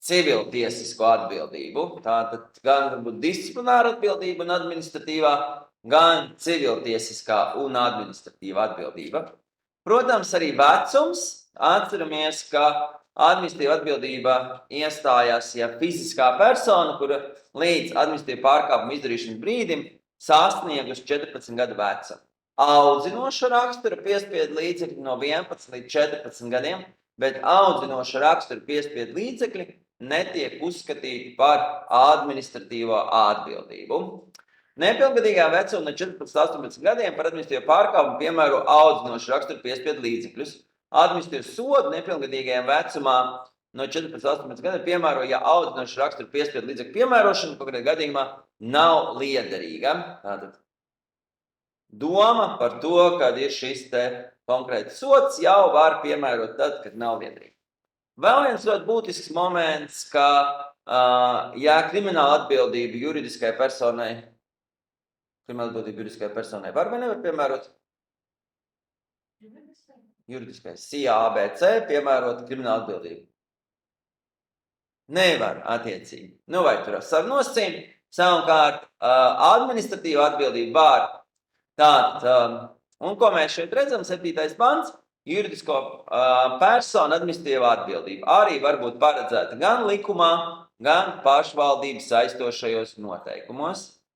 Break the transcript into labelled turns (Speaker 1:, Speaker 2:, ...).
Speaker 1: civiltiesisko atbildību, tātad gan varbūt disciplināra atbildība un administratīvā, gan civiltiesiskā un administratīvā atbildība. Protams, arī vecums. Atceramies, ka administratīva atbildība iestājās, ja fiziskā persona, kura līdz administratīva pārkāpuma izdarīšanas brīdim sasniegusi 14 gadu vecumu. Audzinoša rakstura piespiedu līdzekļi no 11 līdz 14 gadiem, bet audzinoša rakstura piespiedu līdzekļi netiek uzskatīti par administratīvo atbildību. Nepilngadīgā vecuma no 14 līdz 18 gadiem par administratīvo pārkāpumu piemēro audzinoša rakstura piespiedu līdzekļus. Administratīvu sodu nepilngadīgajam vecumā no 14 līdz 18 gadiem piemēro, ja audzinoša rakstura piespiedu līdzekļu piemērošana konkrētā gadījumā nav liederīga. Tātad doma par to, kad ir šis te konkrēts sods, jau var piemērot tad, kad nav liederīgi. Vēl viens ļoti būtisks moments, ka ja krimināla atbildība juridiskai personai var vai nevar piemērot? Juridiskais CABC piemērot krimināla atbildību. Nevar attiecīgi. Nu vai tur ar savu nosacījumu. Savukārt administratīva atbildība var. Tātad, un ko mēs šeit redzam, 7. pants, juridisko personu administratīvā atbildība arī var būt paredzēta gan likumā, gan pašvaldības saistošajos noteikumos.